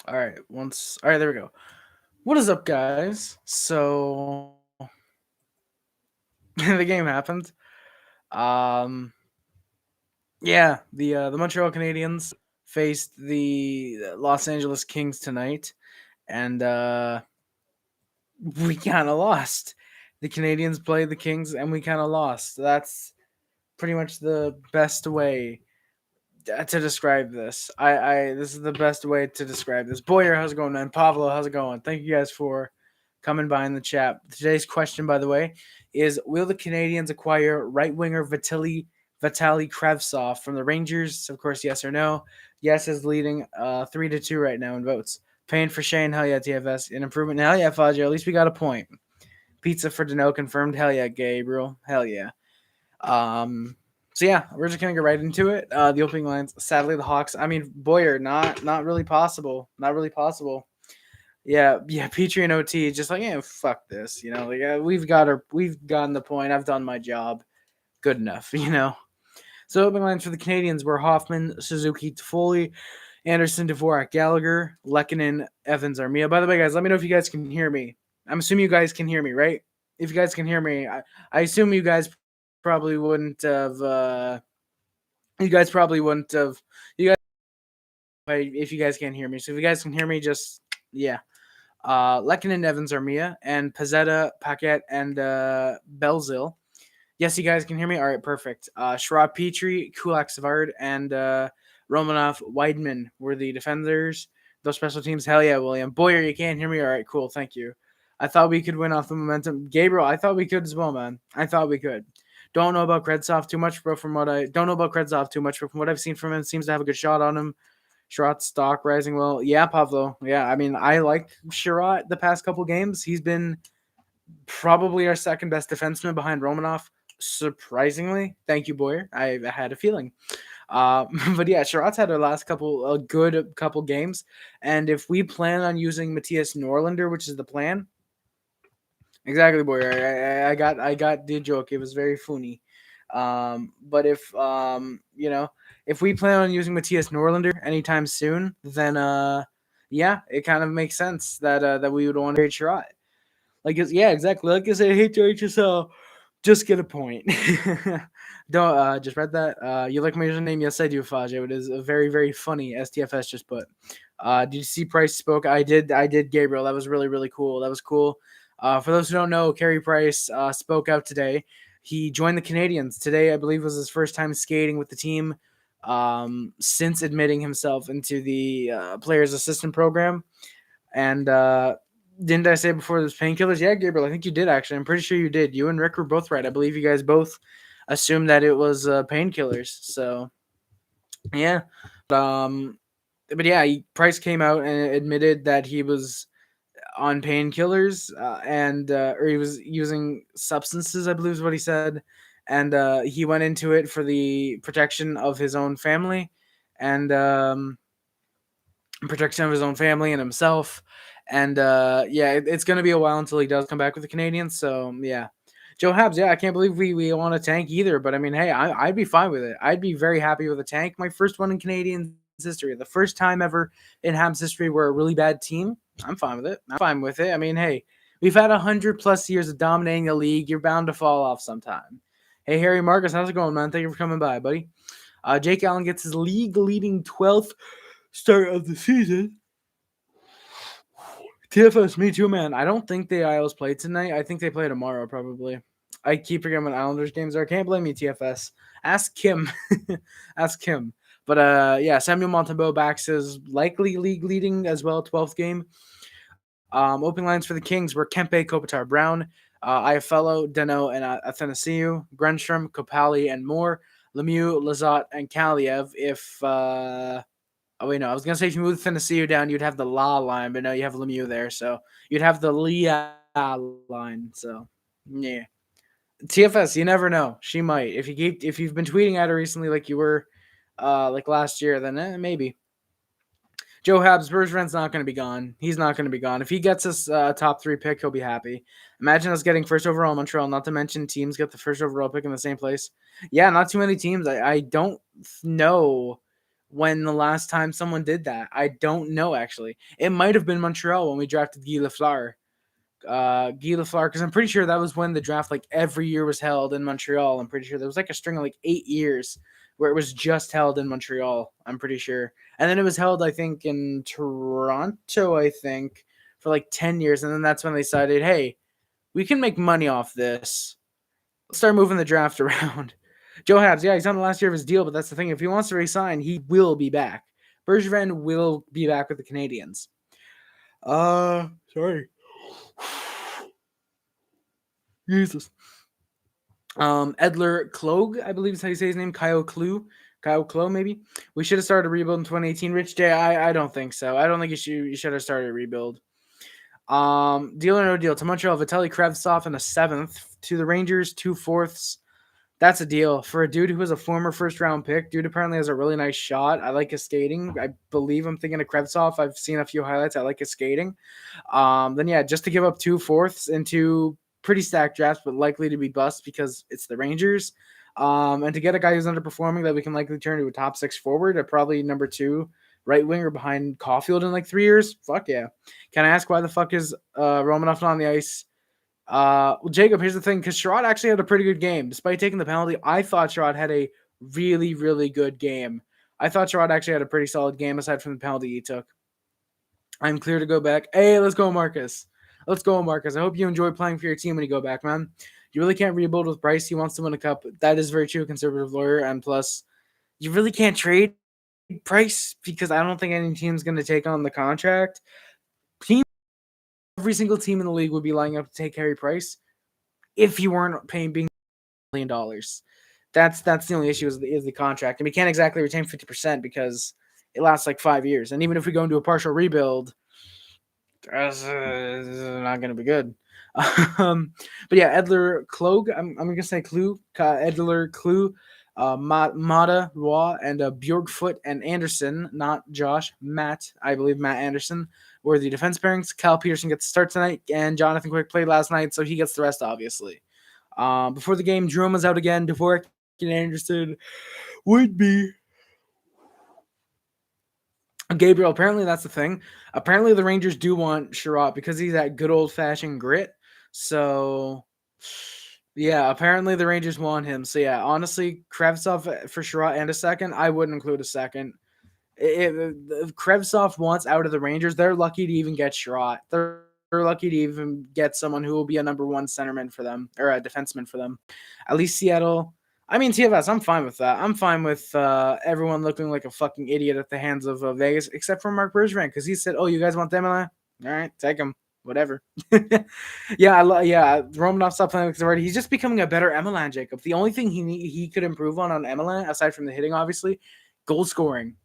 All right, all right, there we go. What is up, guys? So the game happened. Um, yeah, the Montreal Canadiens faced the Los Angeles Kings tonight, and we kind of lost. The Canadiens played the Kings, and we kind of lost. That's pretty much the best way to describe this. This is the best way to describe this. Boyer, how's it going, man? Pablo, how's it going? Thank you guys for coming by in the chat. Today's question, by the way, is: will the Canadiens acquire right winger Vitaly Kravtsov from the Rangers? Of course, yes or no. Yes is leading 3-2 right now in votes. Paying for Shane, hell yeah, TFS. An improvement, hell yeah, Fajr. At least we got a point. Pizza for Dano confirmed, hell yeah, Gabriel, hell yeah. Um, so yeah, we're just gonna get right into it. The opening lines. Sadly, the Hawks. I mean, Boyer, not really possible. Not really possible. Yeah. Petrie and OT just like, yeah, fuck this. Like we've gotten the point. I've done my job. Good enough. So opening lines for the Canadians were Hoffman, Suzuki, Toffoli, Anderson, Dvorak, Gallagher, Lehkonen, Evans, Armia. By the way, guys, let me know if you guys can hear me. I'm assuming you guys can hear me, right? If you guys can hear me, I assume you guys probably wouldn't have. You guys probably wouldn't have. You guys, if you guys can't hear me. So if you guys can hear me, just yeah. Lehkonen, Evans, Armia, and Pezzetta, Paquette, and Belzil. Yes, you guys can hear me. All right, perfect. Shrab Petrie, Kulak Savard, and Romanov Weidman were the defenders. Those special teams, hell yeah, William. Boyer, you can't hear me? All right, cool, thank you. I thought we could win off the momentum. Gabriel, I thought we could as well, man. I thought we could. Don't know about Kredzov too much, bro. Don't know about Kredzov too much, but from what I've seen from him, seems to have a good shot on him. Sherratt's stock rising well. Yeah, Pavlo. Yeah, I mean, I like Sherratt the past couple games. He's been probably our second best defenseman behind Romanov. Surprisingly, thank you, Boyer. I had a feeling. But yeah, Sherratt's had a good couple games, and if we plan on using Matthias Norlander, which is the plan, exactly, Boyer. I got the joke. It was very funny. But if we plan on using Matthias Norlander anytime soon, then yeah, it kind of makes sense that we would want to trade Sherratt. Yeah, exactly. Like I said, I hate to HSL. Just get a point. Don't just read that. You like my username? Yes, I do, Fajo. It is a very, very funny. STFS just put. Did you see Price spoke? I did. I did. Gabriel. That was really, really cool. That was cool. For those who don't know, Carey Price spoke out today. He joined the Canadiens today. I believe was his first time skating with the team since admitting himself into the players' assistant program. And didn't I say before there's painkillers? Yeah, Gabriel, I think you did actually. I'm pretty sure you did. You and Rick were both right. I believe you guys both assumed that it was painkillers. So yeah, um, but yeah, Price came out and admitted that he was on painkillers and or he was using substances. I believe is what he said, and he went into it for the protection of his own family and protection of his own family and himself. And yeah, it's going to be a while until he does come back with the Canadians. So yeah, Joe Habs. Yeah, I can't believe we want a tank either. But I mean, hey, I'd be fine with it. I'd be very happy with a tank. My first one in Canadians history, the first time ever in Habs history where a really bad team. I'm fine with it. I'm fine with it. I mean, hey, we've had 100+ years of dominating the league. You're bound to fall off sometime. Hey, Harry Marcus, how's it going, man? Thank you for coming by, buddy. Jake Allen gets his league leading 12th start of the season. TFS, me too, man. I don't think the Isles play tonight. I think they play tomorrow, probably. I keep forgetting when Islanders games are. Can't blame me, TFS. Ask Kim. Ask Kim. But yeah, Samuel Montembeau backs his likely league leading as well, 12th game. Opening lines for the Kings were Kempe, Kopitar, Brown, Iafallo, Deno, and Athanasiou, Grenstrom, Kopali, and more. Lemieux, Lazat, and Kaliev. Oh wait, no. I was gonna say if you move Tennessee down, you'd have the La line, but no, you have Lemieux there, so you'd have the Leah line. So yeah, TFS. You never know. She might. If you've been tweeting at her recently, like you were, like last year, then maybe. Joe Habs, Bergeron's not going to be gone. He's not going to be gone. If he gets us a top 3 pick, he'll be happy. Imagine us getting first overall in Montreal, not to mention teams get the first overall pick in the same place. Yeah, not too many teams. I don't know when the last time someone did that. I don't know, actually. It might have been Montreal when we drafted Guy Lafleur. Guy Lafleur, because I'm pretty sure that was when the draft like every year was held in Montreal. I'm pretty sure there was like a string of like 8 years where it was just held in Montreal. I'm pretty sure, and then it was held I think in Toronto. I think for like 10 years, and then that's when they decided, hey, we can make money off this. Let's start moving the draft around. Joe Habs, yeah, he's on the last year of his deal, but that's the thing. If he wants to resign, he will be back. Bergevin will be back with the Canadiens. Sorry. Jesus. Edler Klog, I believe is how you say his name. Kyle Klo, maybe. We should have started a rebuild in 2018. Rich J, I don't think so. I don't think you should have started a rebuild. Deal or no deal? To Montreal, Vitaly Kravtsov in the 7th. To the Rangers, 2 4ths. That's a deal. For a dude who was a former first-round pick, dude apparently has a really nice shot. I like his skating. I believe I'm thinking of Kravtsov. I've seen a few highlights. I like his skating. Then, yeah, just to give up 2 4ths into pretty stacked drafts, but likely to be bust because it's the Rangers. And to get a guy who's underperforming that we can likely turn to a top 6 forward, probably number 2 right winger behind Caulfield in like 3 years. Fuck yeah. Can I ask why the fuck is Romanov not on the ice? Well, Jacob, here's the thing, because Chiarot actually had a pretty good game. Despite taking the penalty, I thought Chiarot had a really, really good game. I thought Chiarot actually had a pretty solid game aside from the penalty he took. I'm clear to go back. Hey, let's go, Marcus. Let's go, Marcus. I hope you enjoy playing for your team when you go back, man. You really can't rebuild with Bryce. He wants to win a cup. That is very true, conservative lawyer. And plus, you really can't trade Price because I don't think any team's going to take on the contract. Every single team in the league would be lining up to take Carey Price if he weren't paying being $1 million. That's the only issue is the contract. And we can't exactly retain 50% because it lasts like 5 years. And even if we go into a partial rebuild, it's not going to be good. But yeah, Edler Klog, I'm going to say Clue, Edler Clue, Mata, Roy, and Bjornfot and Anderson, not Josh, Matt, I believe Matt Anderson, were the defense pairings. Cal Petersen gets to start tonight, and Jonathan Quick played last night, so he gets the rest, obviously. Before the game, Jerome was out again. Dvorak and Anderson would be Gabriel. Apparently, that's the thing. Apparently, the Rangers do want Chiarot because he's that good old-fashioned grit. So, yeah, apparently the Rangers want him. So, yeah, honestly, Kravtsov for Chiarot and a second, I wouldn't include a second. If Kravtsov wants out of the Rangers, they're lucky to even get Chiarot. They're lucky to even get someone who will be a number 1 centerman for them or a defenseman for them. At least Seattle. I mean, TFS, I'm fine with that. I'm fine with everyone looking like a fucking idiot at the hands of Vegas, except for Mark Bergevin, because he said, "Oh, you guys want them? All right, take them, whatever." Yeah, Romanov stopped playing because already he's just becoming a better Emelin, Jacob. The only thing he could improve on Emelin, aside from the hitting, obviously, goal scoring.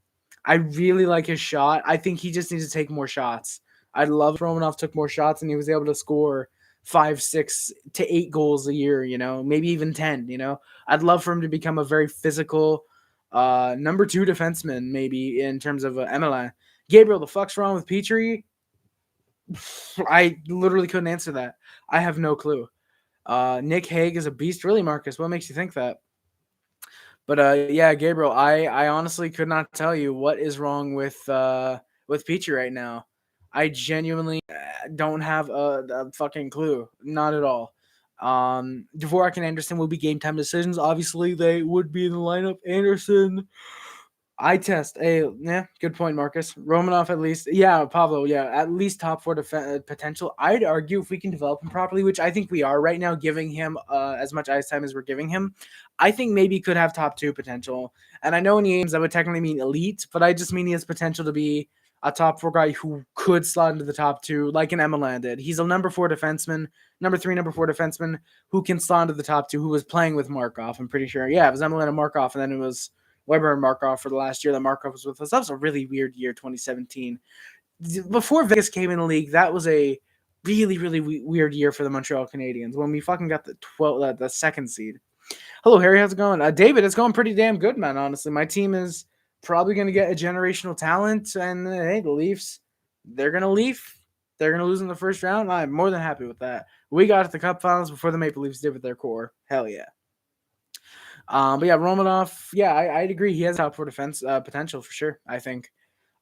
I really like his shot. I think he just needs to take more shots. I'd love if Romanov took more shots and he was able to score 5, 6 to 8 goals a year, maybe even 10, I'd love for him to become a very physical number 2 defenseman, maybe in terms of Emelin. Gabriel, the fuck's wrong with Petrie? I literally couldn't answer that. I have no clue. Nick Hague is a beast. Really, Marcus? What makes you think that? But yeah, Gabriel, I honestly could not tell you what is wrong with Petrie right now. I genuinely don't have a fucking clue. Not at all. Dvorak and Anderson will be game time decisions. Obviously, they would be in the lineup. Anderson, I test. Hey, yeah, good point, Marcus. Romanov at least. Yeah, Pablo, yeah, at least top 4 potential. I'd argue if we can develop him properly, which I think we are right now, giving him as much ice time as we're giving him. I think maybe he could have top 2 potential. And I know in the games that would technically mean elite, but I just mean he has potential to be a top 4 guy who could slot into the top 2, like an Emelin did. He's a number 4 defenseman, number 4 defenseman who can slot into the top 2, who was playing with Markov, I'm pretty sure. Yeah, it was Emelin and Markov, and then it was Weber and Markov for the last year that Markov was with us. That was a really weird year, 2017. Before Vegas came in the league, that was a really, really weird year for the Montreal Canadiens when we fucking got the 2nd seed. Hello, Harry. How's it going? David, it's going pretty damn good, man, honestly. My team is probably going to get a generational talent, and hey, the Leafs, they're going to leave. They're going to lose in the first round. I'm more than happy with that. We got to the Cup Finals before the Maple Leafs did with their core. Hell yeah. But yeah, Romanov, yeah, I'd agree. He has top four defense potential for sure, I think.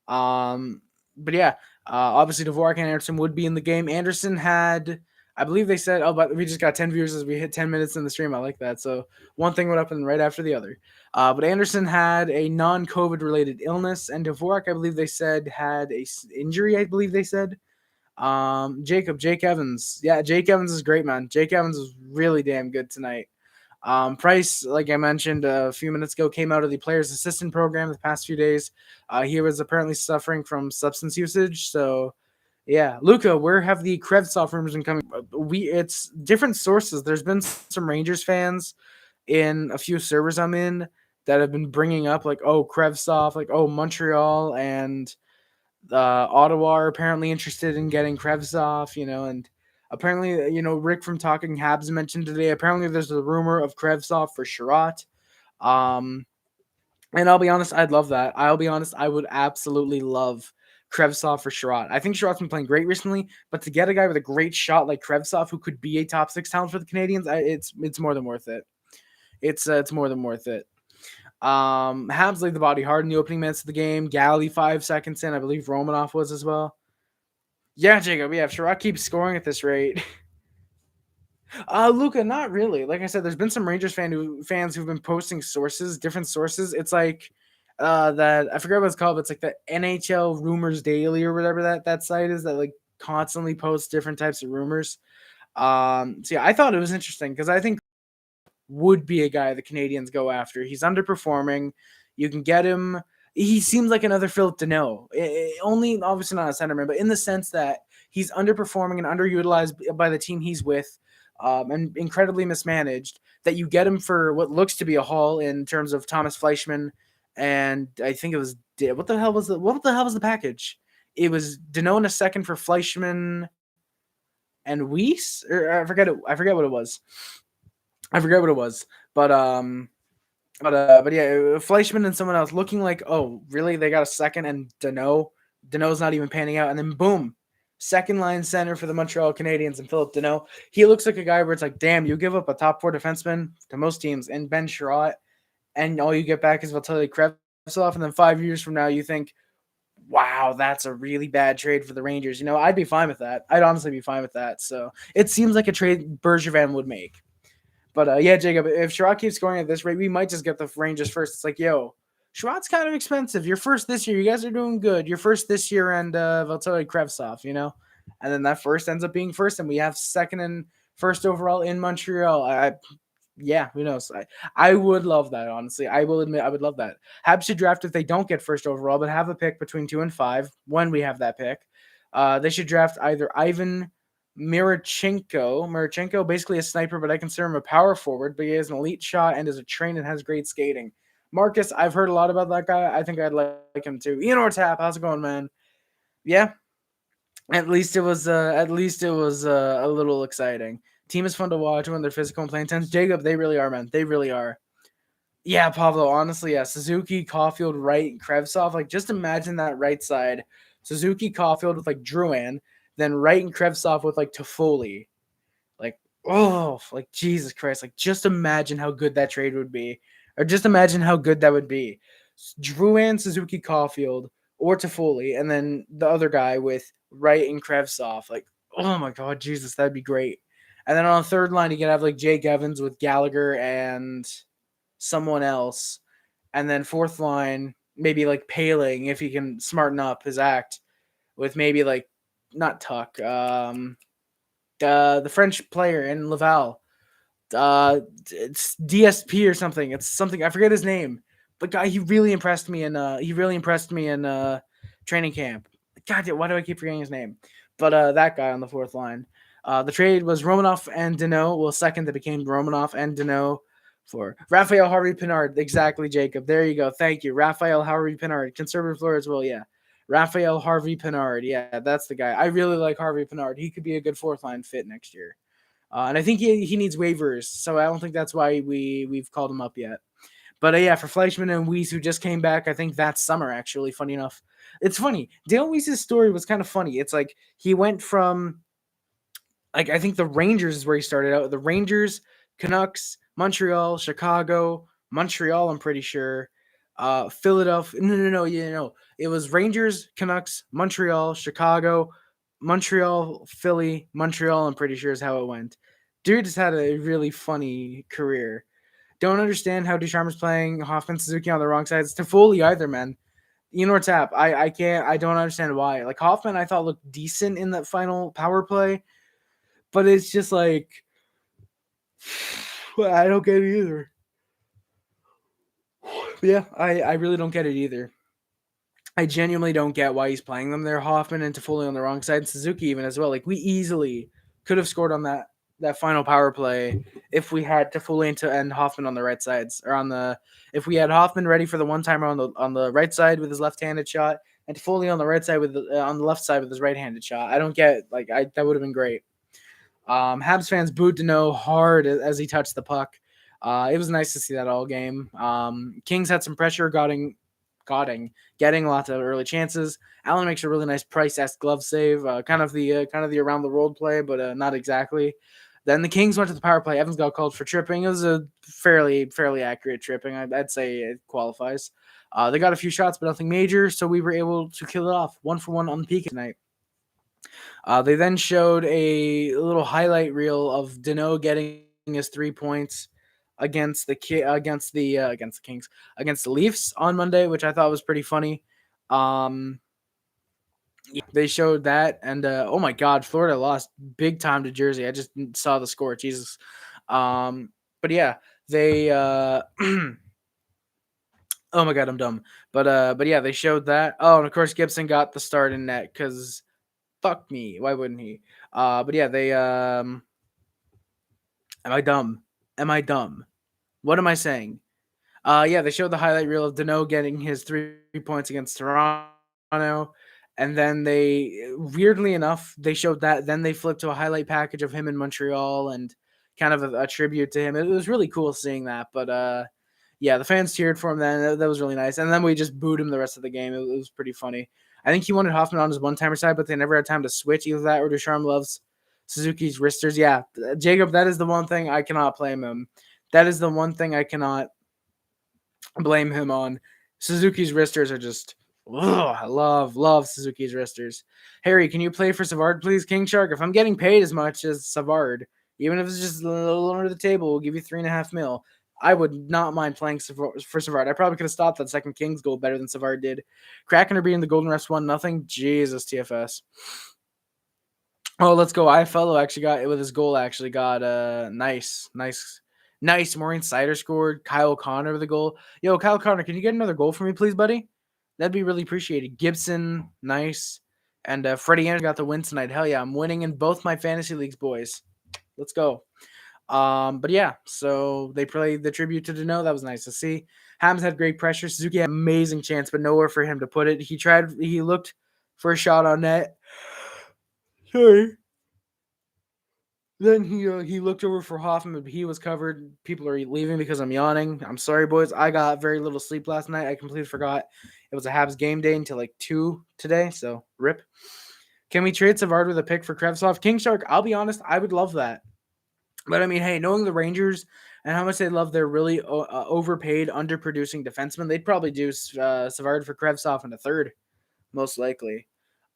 But yeah, obviously Dvorak and Anderson would be in the game. Anderson had, I believe they said, oh, but we just got 10 viewers as we hit 10 minutes in the stream. I like that. So one thing went up and right after the other. But Anderson had a non-COVID related illness, and Dvorak, I believe they said, had a injury. I believe they said. Jake Evans, yeah, Jake Evans is great, man. Jake Evans is really damn good tonight. Price, like I mentioned a few minutes ago, came out of the players' assistant program the past few days. He was apparently suffering from substance usage. So, yeah, Luca, where have the Krevtsov rumors been coming? It's different sources. There's been some Rangers fans in a few servers I'm in that have been bringing up like, oh, Krevtsov, like, oh, Montreal and Ottawa are apparently interested in getting Krevtsov, and apparently, Rick from Talking Habs mentioned today, apparently there's a rumor of Krevtsov for Chiarot. Um, and I'll be honest, I'd love that. I'll be honest, I would absolutely love Krevtsov for Chiarot. I think Chiarot's been playing great recently, but to get a guy with a great shot like Krevtsov, who could be a top 6 talent for the Canadiens, it's more than worth it. It's more than worth it. Habs laid the body hard in the opening minutes of the game. Galley 5 seconds in. I believe Romanov was as well. Yeah, Jacob. Yeah, if Chiarot keeps scoring at this rate. Luca, not really. Like I said, there's been some Rangers fans who've been posting different sources. It's like that I forget what it's called, but it's like the NHL Rumors Daily or whatever that site is that like constantly posts different types of rumors. So yeah, I thought it was interesting because I think would be a guy the Canadiens go after. He's underperforming. You can get him. He seems like another Philip Deneau. Only, obviously not a centerman, but in the sense that he's underperforming and underutilized by the team he's with, and incredibly mismanaged. That you get him for what looks to be a haul in terms of Thomas Fleischmann, and I think it was what the hell was the package? It was Deneau in a second for Fleischmann and Weiss, or I forget what it was. I forget what it was, but yeah, Fleischmann and someone else looking like, oh, really? They got a second and Deneau's not even panning out, and then boom, second line center for the Montreal Canadiens and Philip Deneau. He looks like a guy where it's like, damn, you give up a top 4 defenseman to most teams and Ben Chiarot, and all you get back is Vitaly Krevtsov, and then 5 years from now you think, wow, that's a really bad trade for the Rangers. I'd be fine with that. I'd honestly be fine with that. So it seems like a trade Bergevin would make. But yeah, Jacob, if Chiarot keeps scoring at this rate, we might just get the Rangers first. It's like, yo, Chiarot's kind of expensive. You're first this year. You guys are doing good. You're first this year, and Vitaly Krevtsov, and then that first ends up being first, and we have second and first overall in Montreal. Yeah, who knows? I would love that, honestly. I will admit I would love that. Habs should draft if they don't get first overall, but have a pick between 2 and 5 when we have that pick. They should draft either Ivan Mirachenko, basically a sniper, but I consider him a power forward, but he has an elite shot and is a trained and has great skating. Marcus, I've heard a lot about that guy. I think I'd like him too. Ian Ortap, how's it going, man? Yeah, at least it was a little exciting. Team is fun to watch when they're physical and play intense. Jacob, they really are, man. They really are. Yeah, Pablo, honestly, yeah. Suzuki, Caulfield, Wright, Krevtsov. Like, just imagine that right side. Suzuki, Caulfield with, like, Drouin. Then Wright and Krevtsov with, like, Toffoli. Like, oh, like, Jesus Christ. Like, just imagine how good that trade would be. Or just imagine how good that would be. Drouin, Suzuki, Caulfield, or Toffoli. And then the other guy with Wright and Krevtsov. Like, oh, my God, Jesus, that'd be great. And then on the third line, you can have, like, Jake Evans with Gallagher and someone else, and then fourth line maybe like Paling if he can smarten up his act with maybe like not Tuck, the French player in Laval, it's DSP or something. It's something I forget his name, but guy he really impressed me in training camp. God, why do I keep forgetting his name? But that guy on the fourth line. The trade was Romanov and Deneau. Well, second that became Romanov and Deneau for Raphael Harvey Pinard. Exactly, Jacob. There you go. Thank you. Raphael Harvey Pinard. Conservative lawyer as well, yeah. Raphael Harvey Pinard. Yeah, that's the guy. I really like Harvey Pinard. He could be a good fourth line fit next year. And I think he needs waivers, so I don't think that's why we've called him up yet. But yeah, for Fleischmann and Weiss, who just came back, I think that summer, actually, funny enough. It's funny. Dale Weiss's story was kind of funny. It's like he went from, I think the Rangers is where he started out. The Rangers, Canucks, Montreal, Chicago, Montreal, I'm pretty sure. Philadelphia. No. Yeah, no. It was Rangers, Canucks, Montreal, Chicago, Montreal, Philly, Montreal. I'm pretty sure is how it went. Dude just had a really funny career. Don't understand how Ducharme's playing Hoffman, Suzuki on the wrong sides. Toffoli either, man. You know what's up? I can't. I don't understand why. Like Hoffman, I thought looked decent in that final power play, but it's just like I don't get it either. Yeah, I really don't get it either. I genuinely don't get why he's playing them there. Hoffman and Toffoli on the wrong side, and Suzuki even as well. Like we easily could have scored on that final power play if we had Toffoli and Hoffman on the right sides, or on the if we had Hoffman ready for the one timer on the right side with his left-handed shot, and Toffoli on the right side with on the left side with his right-handed shot. I don't get that would have been great. Habs fans booed Deneau hard as he touched the puck. It was nice to see that all game. Kings had some pressure, getting lots of early chances. Allen makes a really nice Price-esque glove save, kind of the around the world play, but not exactly. Then the Kings went to the power play. Evans got called for tripping. It was a fairly accurate tripping. I'd say it qualifies. They got a few shots, but nothing major, so we were able to kill it off 1-for-1 on the PK tonight. They then showed a little highlight reel of Deneau getting his 3 points against the Kings, against the Leafs on Monday, which I thought was pretty funny. They showed that, and oh my God, Florida lost big time to Jersey. I just saw the score, Jesus. But yeah, they. Oh my God, I'm dumb. But yeah, they showed that. Oh, and of course Gibson got the start in net because fuck me, why wouldn't he? But yeah, they. Am I dumb? Am I dumb? What am I saying? Yeah, they showed the highlight reel of Deneau getting his 3 points against Toronto, and then weirdly enough, they showed that. Then they flipped to a highlight package of him in Montreal and kind of a tribute to him. It was really cool seeing that. But yeah, the fans cheered for him then. That was really nice. And then we just booed him the rest of the game. It was pretty funny. I think he wanted Hoffman on his one-timer side, but they never had time to switch. Either that or Ducharme loves Suzuki's wristers. Yeah, Jacob, that is the one thing I cannot blame him. That is the one thing I cannot blame him on. Suzuki's wristers are just. Ugh, I love Suzuki's wristers. Harry, can you play for Savard, please? King Shark, if I'm getting paid as much as Savard, even if it's just a little under the table, we'll give you $3.5 million. I would not mind playing for Savard. I probably could have stopped that second Kings goal better than Savard did. Kraken are beating the Golden Refs 1-0. Jesus, TFS. Oh, let's go. Iafallo actually got it with his goal. Actually got nice. Maureen Sider scored. Kyle Connor with a goal. Yo, Kyle Connor, can you get another goal for me, please, buddy? That'd be really appreciated. Gibson, nice. And Freddie Anderson got the win tonight. Hell yeah, I'm winning in both my fantasy leagues, boys. Let's go. But yeah, so they played the tribute to Deneau. That was nice to see. Habs had great pressure. Suzuki had an amazing chance, but nowhere for him to put it. He looked for a shot on net. Sorry. Then he looked over for Hoffman, but he was covered. People are leaving because I'm yawning. I'm sorry, boys. I got very little sleep last night. I completely forgot it was a Habs game day until like 2 today, so rip. Can we trade Savard with a pick for Krevsov? King Shark, I'll be honest, I would love that. But I mean, hey, knowing the Rangers and how much they love their really overpaid, underproducing defensemen, they'd probably do Savard for Krevsov in a third, most likely.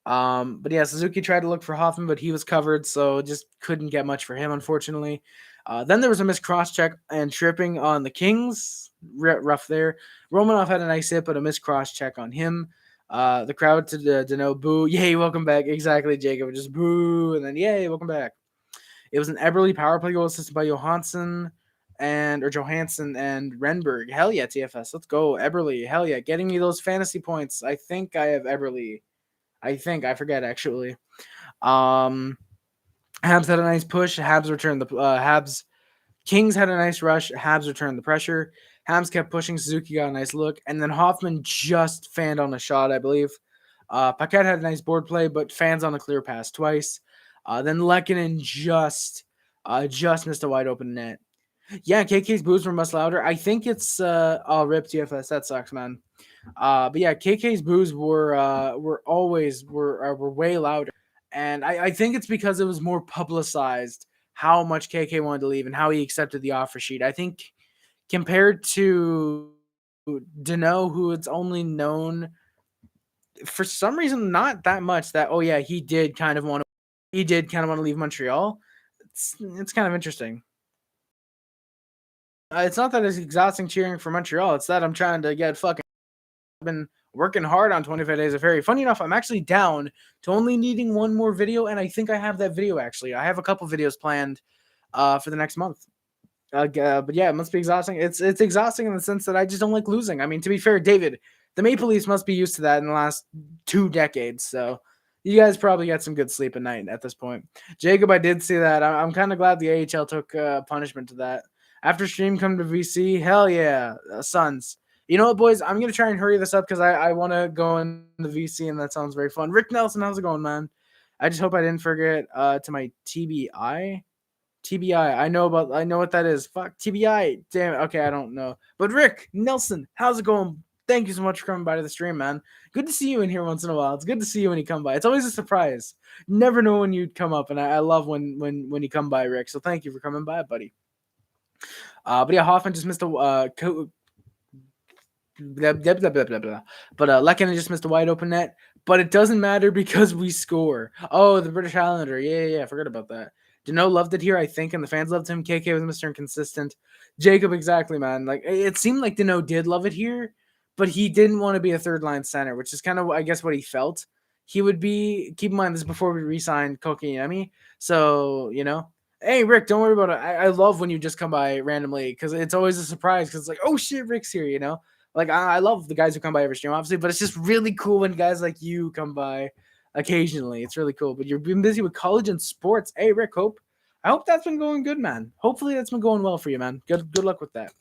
But yeah, Suzuki tried to look for Hoffman, but he was covered, so just couldn't get much for him, unfortunately. Then there was a missed cross-check and tripping on the Kings. Rough there. Romanov had a nice hit, but a missed cross-check on him. The crowd to Deneau, boo. Yay, welcome back. Exactly, Jacob. Just boo, and then yay, welcome back. It was an Eberle power play goal assisted by Johansson and Renberg. Hell yeah, TFS. Let's go. Eberle. Hell yeah. Getting me those fantasy points. I think I have Eberle. I forget actually. Habs had a nice push. Habs returned the Habs. Kings had a nice rush. Habs returned the pressure. Habs kept pushing. Suzuki got a nice look, and then Hoffman just fanned on a shot, I believe. Paquette had a nice board play, but fans on a clear pass twice. Then Lehkonen just missed a wide open net. Yeah, KK's boos were much louder. I think it's rip TFS. That sucks, man. But yeah, KK's boos were way louder, and I think it's because it was more publicized how much KK wanted to leave and how he accepted the offer sheet. I think compared to Deneau, who it's only known for some reason not that much that he did kind of want to leave Montreal. It's kind of interesting. It's not that it's exhausting cheering for Montreal. It's that I'm trying to get fucking. I've been working hard on 25 Days of Harry. Funny enough, I'm actually down to only needing one more video, and I think I have that video actually. I have a couple videos planned for the next month. But yeah, it must be exhausting. It's exhausting in the sense that I just don't like losing. I mean, to be fair, David, the Maple Leafs must be used to that in the last 2 decades. So you guys probably got some good sleep at night at this point. Jacob, I did see that. I'm kind of glad the AHL took punishment to that. After stream come to VC, hell yeah, Suns. You know what, boys? I'm going to try and hurry this up because I want to go in the VC, and that sounds very fun. Rick Nelson, how's it going, man? I just hope I didn't forget to my TBI. TBI. I know what that is. Fuck TBI. Damn it. Okay, I don't know. But Rick Nelson, how's it going? Thank you so much for coming by to the stream, man. Good to see you in here once in a while. It's good to see you when you come by. It's always a surprise. Never know when you'd come up, and I love when you come by, Rick. So thank you for coming by, buddy. But yeah, Hoffman just missed a blah, blah, blah, blah, blah, blah. But Lehkonen just missed a wide open net. But it doesn't matter because we score. Oh, the British Islander. Yeah. I forgot about that. Deneau loved it here, I think, and the fans loved him. KK was Mr. Inconsistent. Jacob, exactly, man. Like it seemed like Deneau did love it here, but he didn't want to be a third line center, which is kind of, I guess, what he felt he would be. Keep in mind, this is before we re-signed Kotkaniemi. So, hey, Rick, don't worry about it. I love when you just come by randomly because it's always a surprise because it's like, oh, shit, Rick's here. Like, I love the guys who come by every stream, obviously, but it's just really cool when guys like you come by occasionally. It's really cool. But you've been busy with college and sports. Hey, Rick, I hope that's been going good, man. Hopefully that's been going well for you, man. Good luck with that.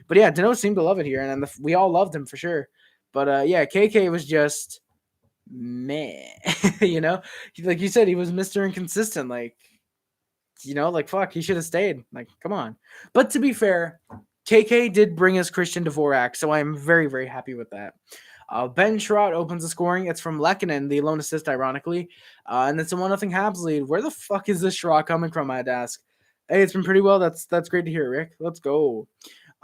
But yeah, Deneau seemed to love it here, and we all loved him for sure. But yeah, KK was just meh. Like you said, he was Mr. Inconsistent. Like, fuck, he should have stayed. Like, come on. But to be fair, KK did bring us Christian Dvorak, so I'm very, very happy with that. Ben Chiarot opens the scoring. It's from Lehkonen, the lone assist, ironically. And it's a 1-0 Habs lead. Where the fuck is this Chiarot coming from, I'd ask? Hey, it's been pretty well. That's great to hear, Rick. Let's go.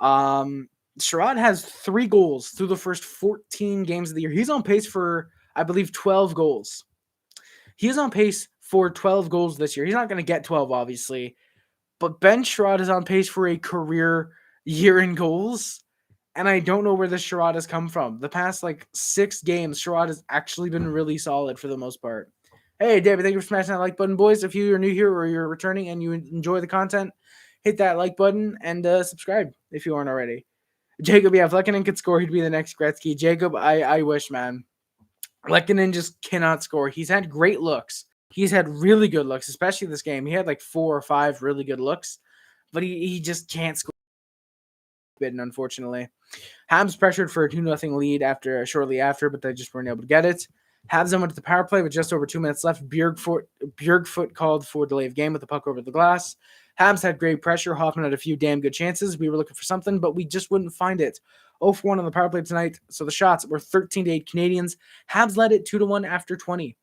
Chiarot has 3 goals through the first 14 games of the year. He's on pace for, I believe, 12 goals. He is on pace for 12 goals this year. He's not going to get 12, obviously. But Ben Chiarot is on pace for a career year in goals. And I don't know where this Chiarot has come from. The past, 6 games, Chiarot has actually been really solid for the most part. Hey, David, thank you for smashing that like button, boys. If you are new here or you're returning and you enjoy the content, hit that like button and subscribe if you aren't already. Jacob, yeah, if Lehkonen could score, he'd be the next Gretzky. Jacob, I wish, man. Lehkonen just cannot score. He's had great looks. He's had really good looks, especially this game. He had 4 or 5 really good looks, but he just can't score. Unfortunately, Habs pressured for a 2-0 lead shortly after, but they just weren't able to get it. Habs then went to the power play with just over 2 minutes left. Bjornfot called for delay of game with the puck over the glass. Habs had great pressure. Hoffman had a few damn good chances. We were looking for something, but we just wouldn't find it. 0-for-1 on the power play tonight, so the shots were 13-8 Canadiens. Habs led it 2-1 after 20.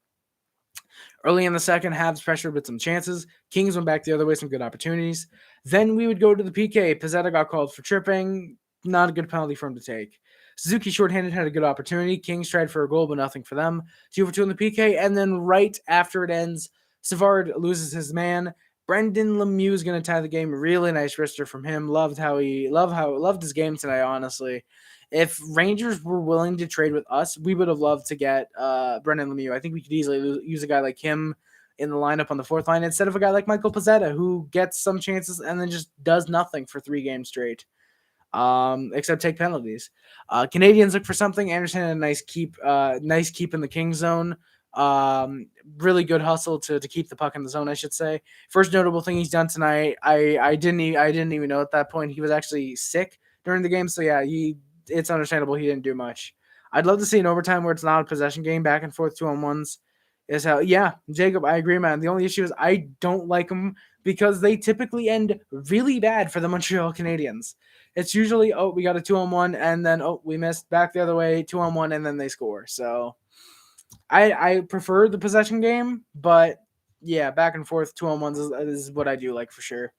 Early in the second, Habs pressured with some chances. Kings went back the other way, some good opportunities. Then we would go to the PK. Pizzetta got called for tripping. Not a good penalty for him to take. Suzuki shorthanded had a good opportunity. Kings tried for a goal, but nothing for them. 2-for-2 in the PK, and then right after it ends, Savard loses his man. Brendan Lemieux is going to tie the game. Really nice wrister from him. Loved his game tonight, honestly. If Rangers were willing to trade with us, we would have loved to get Brendan Lemieux. I think we could easily use a guy like him in the lineup on the 4th line instead of a guy like Michael Pizzetta, who gets some chances and then just does nothing for 3 games straight, except take penalties. Canadiens look for something. Anderson had a nice keep in the King zone. Really good hustle to keep the puck in the zone, I should say. First notable thing he's done tonight. I didn't even know at that point he was actually sick during the game. So yeah, it's understandable he didn't do much. I'd love to see an overtime where it's not a possession game, back and forth 2-on-1s. Is how, yeah, Jacob, I agree, man. The only issue is I don't like them because they typically end really bad for the Montreal Canadiens. It's usually, we got a 2-on-1, and then, we missed, back the other way, 2-on-1, and then they score. So I prefer the possession game, but yeah, back and forth 2-on-1s is what I do like for sure.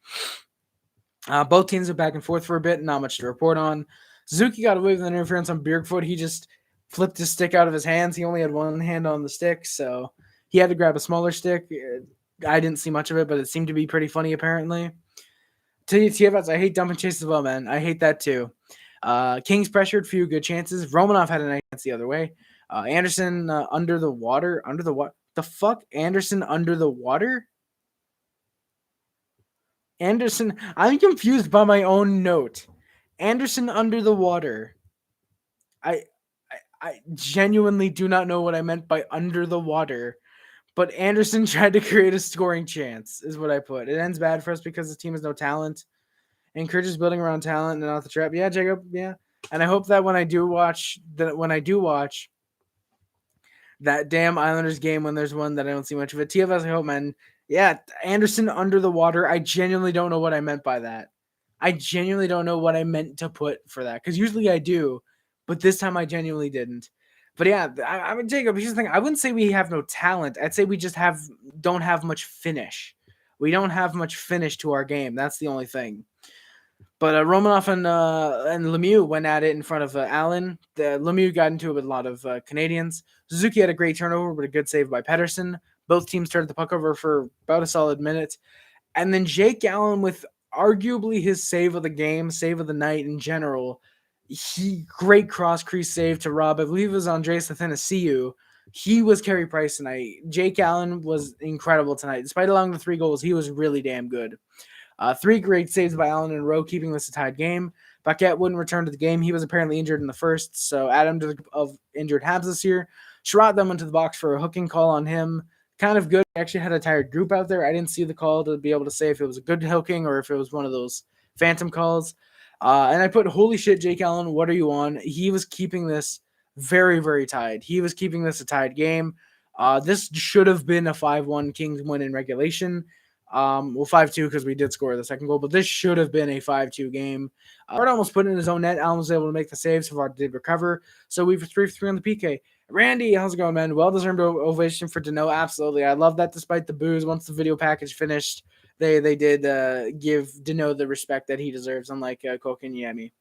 Both teams were back and forth for a bit, not much to report on. Suzuki got away with an interference on Bjornfot. He just flipped his stick out of his hands. He only had one hand on the stick, so he had to grab a smaller stick. I didn't see much of it, but it seemed to be pretty funny, apparently. TFS, I hate dumping chases as well, man. I hate that too. Kings pressured, few good chances. Romanov had a nice chance the other way. Anderson under the water. Under the what? The fuck? Anderson under the water? Anderson, I'm confused by my own note. Anderson under the water. I genuinely do not know what I meant by under the water, but Anderson tried to create a scoring chance, is what I put. It ends bad for us because the team has no talent. Encourages building around talent and not the trap. Yeah, Jacob. Yeah, and I hope that when I do watch that damn Islanders game, when there's one that I don't see much of it. TFS, I hope, man. Yeah, Anderson under the water. I genuinely don't know what I meant by that. I genuinely don't know what I meant to put for that, because usually I do, but this time I genuinely didn't. But yeah, I mean, Jacob, here's the thing. I wouldn't say we have no talent. I'd say we just don't have much finish. We don't have much finish to our game. That's the only thing. But Romanov and Lemieux went at it in front of Allen. Lemieux got into it with a lot of Canadians. Suzuki had a great turnover, but a good save by Petersen. Both teams started the puck over for about a solid minute. And then Jake Allen, with arguably his save of the game, save of the night in general, great cross crease save to Rob. I believe it was Andres Athanasiou. He was Carey Price tonight. Jake Allen was incredible tonight. Despite allowing the 3 goals, he was really damn good. 3 great saves by Allen in a row, keeping this a tied game. Paquette wouldn't return to the game. He was apparently injured in the first, so add him to the group of injured Habs this year. Chiarot then went to the box for a hooking call on him. Kind of good. He actually had a tired group out there. I didn't see the call to be able to say if it was a good hooking or if it was one of those phantom calls. And I put, holy shit, Jake Allen, what are you on? He was keeping this very, very tied. He was keeping this a tied game. This should have been a 5-1 Kings win in regulation. 5-2 because we did score the second goal, but this should have been a 5-2 game. Bart almost put it in his own net. Allen was able to make the save. Savard did recover. So we were 3-3 on the PK. Randy, how's it going, man? Well-deserved ovation for Dano. Absolutely. I love that despite the boos. Once the video package finished, they did give Dano the respect that he deserves, unlike Kokiniemi.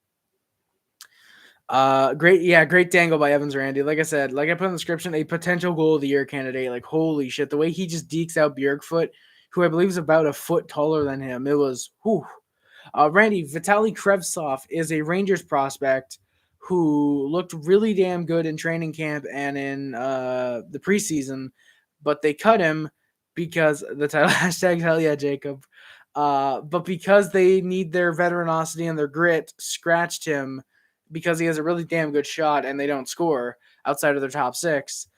Great dangle by Evans Randy. Like I said, like I put in the description, a potential goal of the year candidate. Like, holy shit, the way he just dekes out Bjornfot, who I believe is about a foot taller than him. It was, whew. Randy, Vitaly Krevtsov is a Rangers prospect who looked really damn good in training camp and in the preseason, but they cut him because the title hashtag hell yeah, Jacob. But because they need their veteranosity and their grit, scratched him because he has a really damn good shot and they don't score outside of their top 6.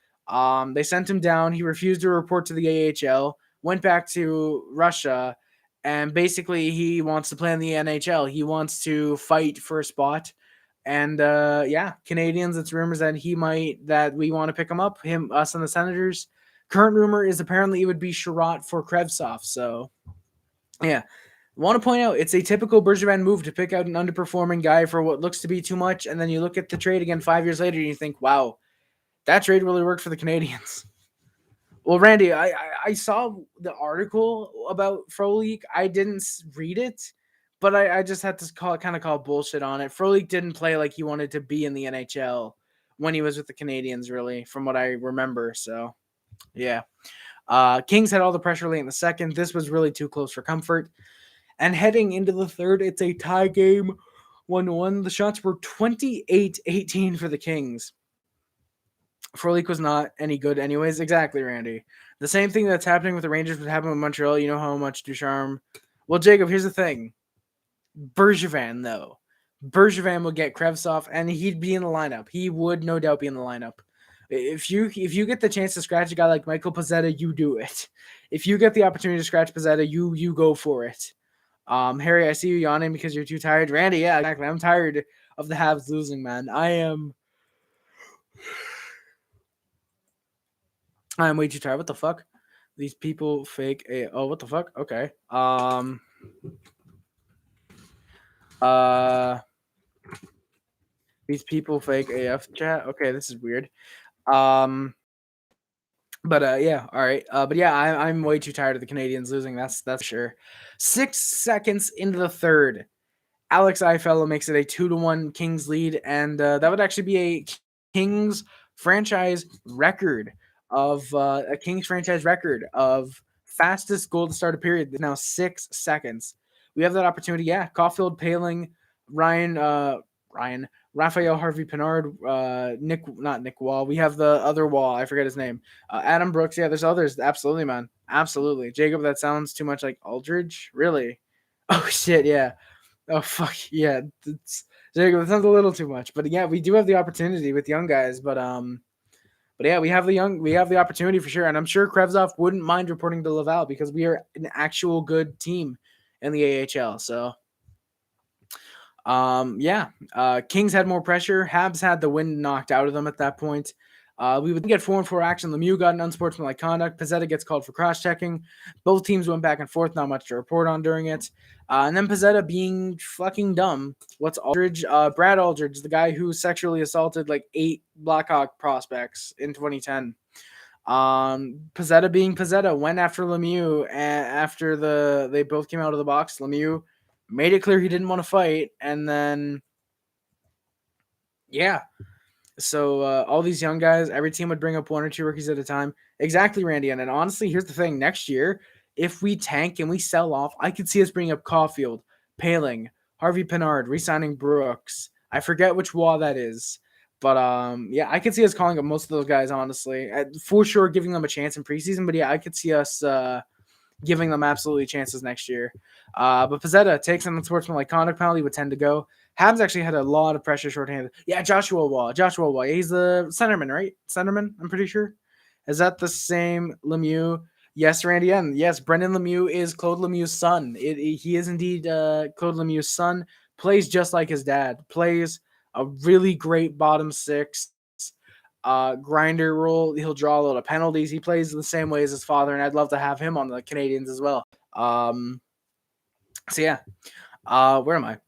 They sent him down. He refused to report to the AHL, went back to Russia, and basically he wants to play in the NHL. He wants to fight for a spot. And Canadiens, it's rumors that we want to pick him up, us and the Senators. Current rumor is apparently it would be Chiarot for Krevtsov. So, yeah. Want to point out, it's a typical Bergevin move to pick out an underperforming guy for what looks to be too much, and then you look at the trade again 5 years later and you think, wow, that trade really worked for the Canadiens. Well, Randy, I saw the article about Frolik. I didn't read it, but I just had to call bullshit on it. Frolik didn't play like he wanted to be in the NHL when he was with the Canadiens, really, from what I remember. So, yeah. Kings had all the pressure late in the second. This was really too close for comfort. And heading into the third, it's a tie game, 1-1. The shots were 28-18 for the Kings. Frolik was not any good anyways. Exactly, Randy. The same thing that's happening with the Rangers would happen with Montreal. You know how much Ducharme... Well, Jacob, here's the thing. Bergevin, though. Bergevin would get Krevtsov, and he'd be in the lineup. He would no doubt be in the lineup. If you get the chance to scratch a guy like Michael Pezzetta, you do it. If you get the opportunity to scratch Pezzetta, you go for it. Harry, I see you yawning because you're too tired. Randy, yeah, exactly. I'm tired of the Habs losing, man. I'm way too tired. What the fuck? These people fake a... Oh, what the fuck? Okay. These people fake AF chat. Okay, this is weird. But yeah, all right. But yeah, I'm way too tired of the Canadiens losing. That's for sure. 6 seconds into the third, Alex Iafallo makes it a 2-1 Kings lead, and that would actually be a Kings franchise record of fastest goal to start a period. Now 6 seconds. We have that opportunity. Yeah, Caulfield, Paling, Ryan, Raphael Harvey Pinard, not Nick Wall. We have the other Wall. I forget his name. Adam Brooks. Yeah, there's others. Absolutely, man. Absolutely. Jacob, that sounds too much like Aldridge. Really? Oh shit. Yeah. Oh fuck yeah, Jacob. That sounds a little too much, but yeah, we do have the opportunity with young guys. But yeah, we have the opportunity for sure, and I'm sure Krevzov wouldn't mind reporting to Laval because we are an actual good team in the AHL. So yeah, Kings had more pressure. Habs had the wind knocked out of them at that point. We would get 4-4 action. Lemieux got an unsportsmanlike conduct. Pizzetta gets called for cross-checking. Both teams went back and forth. Not much to report on during it. And then Pizzetta being fucking dumb. What's Aldridge? Brad Aldridge, the guy who sexually assaulted like 8 Blackhawk prospects in 2010. Pizzetta being Pizzetta went after Lemieux after they both came out of the box. Lemieux made it clear he didn't want to fight, and then yeah. So all these young guys, every team would bring up 1 or 2 rookies at a time. Exactly, Randy. And honestly, here's the thing: next year, if we tank and we sell off, I could see us bringing up Caulfield, Paling, Harvey Pinard, re-signing Brooks. I forget which Wall that is, but yeah, I could see us calling up most of those guys. Honestly, for sure, giving them a chance in preseason. But yeah, I could see us giving them absolutely chances next year. But Pizzetta takes an unsportsmanlike conduct penalty with 10 to go. Habs actually had a lot of pressure shorthanded. Yeah, Joshua Wall. He's the centerman, right? Centerman, I'm pretty sure. Is that the same Lemieux? Yes, Randy. And yes, Brendan Lemieux is Claude Lemieux's son. He is indeed Claude Lemieux's son. Plays just like his dad. Plays a really great bottom six grinder role. He'll draw a lot of penalties. He plays the same way as his father, and I'd love to have him on the Canadiens as well. So yeah, where am I?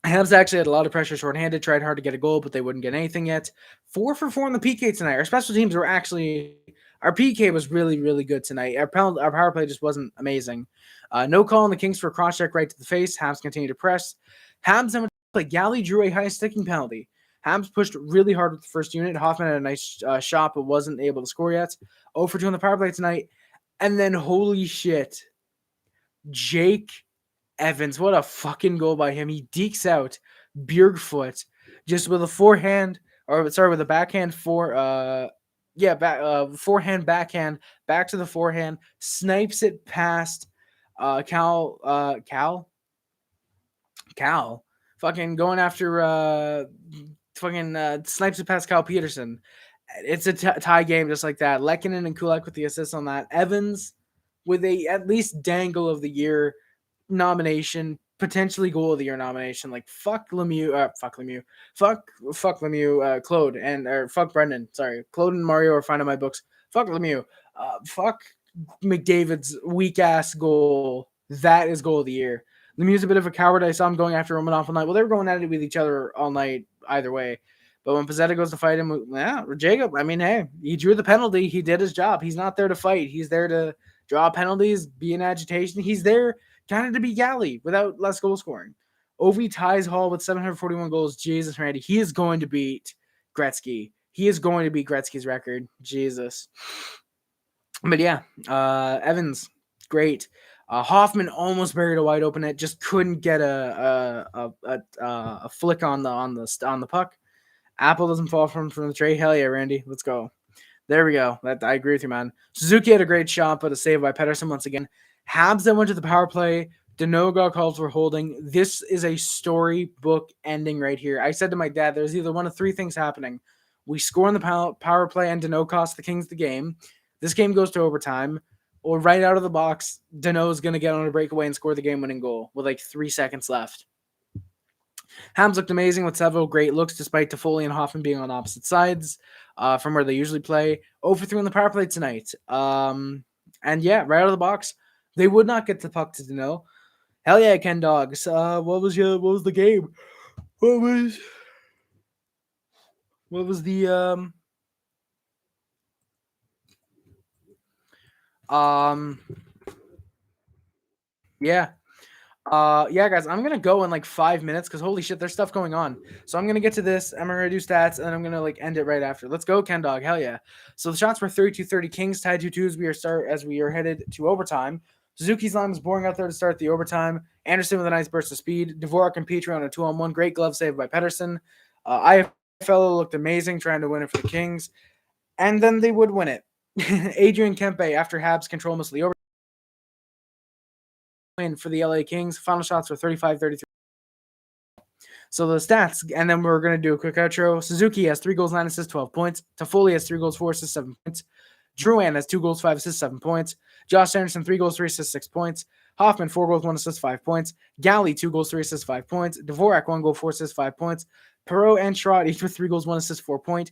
Habs actually had a lot of pressure shorthanded, tried hard to get a goal, but they wouldn't get anything yet. 4 for 4 in the PK tonight. Our special teams were actually, our PK was really, really good tonight. Our power play just wasn't amazing. No call on the Kings for a cross check right to the face. Habs continue to press. Habs then play. Galley drew a high sticking penalty. Habs pushed really hard with the first unit. Hoffman had a nice shot, but wasn't able to score yet. 0 for 2 on the power play tonight. And then, holy shit, Jake Evans, what a fucking goal by him. He dekes out Bjornfot just with a forehand, with a backhand forehand backhand back to the forehand, snipes it past Cal, fucking going after snipes it past Cal Petersen. It's a tie game just like that. Lehkonen and Kulak with the assist on that. Evans with a at least dangle of the year nomination, potentially goal of the year nomination. Like fuck Lemieux, fuck Lemieux, Claude or fuck Brendan. Sorry, Claude and Mario are fine in my books. Fuck Lemieux, fuck McDavid's weak ass goal. That is goal of the year. Lemieux's a bit of a coward. I saw him going after Romanov all night. Well, they were going at it with each other all night either way. But when Pizzetta goes to fight him, yeah, Jacob, I mean, hey, he drew the penalty. He did his job. He's not there to fight. He's there to draw penalties, be in agitation. He's there kind of to be Galley without less goal scoring. Ovi ties Hall with 741 goals. Jesus, Randy. He is going to beat Gretzky. He is going to beat Gretzky's record. Jesus. But yeah, Evans, great. Hoffman almost buried a wide open net, just couldn't get a flick on the puck. Apple doesn't fall from the tray. Hell yeah, Randy. Let's go. There we go. I agree with you, man. Suzuki had a great shot, but a save by Petersen once again. Habs then went to the power play. Danault got called for holding. This is a storybook ending right here. I said to my dad, there's either one of 3 things happening. We score in the power play and Danault costs the Kings the game. This game goes to overtime. Or right out of the box, Danault's going to get on a breakaway and score the game-winning goal with like 3 seconds left. Habs looked amazing with several great looks despite Toffoli and Hoffman being on opposite sides from where they usually play. 0 for 3 on the power play tonight. And yeah, right out of the box, they would not get the puck to Danault. Hell yeah, Ken Dogs. What was the game? What was the Um, yeah. Yeah, guys, I'm gonna go in like 5 minutes because holy shit, there's stuff going on. So I'm gonna get to this. I'm gonna do stats, and then I'm gonna like end it right after. Let's go, Ken Dog. Hell yeah. So the shots were 32-30 Kings, tied 2-2 as we are headed to overtime. Suzuki's line was boring out there to start the overtime. Anderson with a nice burst of speed. Dvorak and Petrie on a 2-on-1. Great glove save by Petersen. Iafallo looked amazing trying to win it for the Kings, and then they would win it. Adrian Kempe after Habs control most of the overtime win for the LA Kings. Final shots were 35-33. So the stats, and then we're going to do a quick outro. Suzuki has 3 goals, 9 assists, 12 points. Toffoli has 3 goals, 4 assists, 7 points. Drouin has 2 goals, 5 assists, 7 points. Josh Anderson, 3 goals, 3 assists, 6 points. Hoffman, 4 goals, 1 assist, 5 points. Galley, 2 goals, 3 assists, 5 points. Dvorak, 1 goal, 4 assists, 5 points. Perot and Chiarot each with 3 goals, 1 assist, 4 points.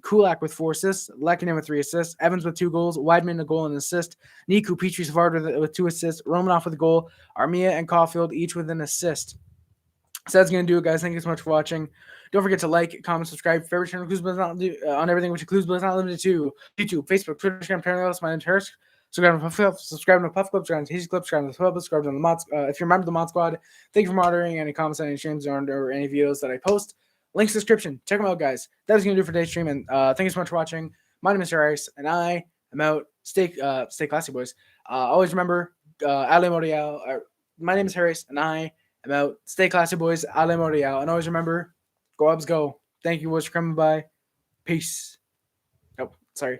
Kulak with 4 assists. Lehkonen with 3 assists. Evans with 2 goals. Weidman a goal and an assist. Niku, Petrie, Savard with 2 assists. Romanov with a goal. Armia and Caulfield each with an assist. So that's going to do it, guys. Thank you so much for watching. Don't forget to like, comment, subscribe. Favorite channel on everything, which includes but is not limited to YouTube, Facebook, Twitter, Instagram, Telegram. My name's Harris. Subscribe to Puff Club, subscribe to Tasty Club, subscribe to the Club, subscribe to the Mod. If you're a member of the Mod Squad, thank you for monitoring any comments, any streams, or any videos that I post. Links description. Check them out, guys. That is going to do for today's stream. And thank you so much for watching. My name is Harris, and I am out. Stay classy, boys. Always remember, Ale Montreal. My name is Harris, and I am out. Stay classy, boys. Ale Montreal. And always remember, go Habs, go. Thank you, boys, for coming by. Peace. Oh, sorry.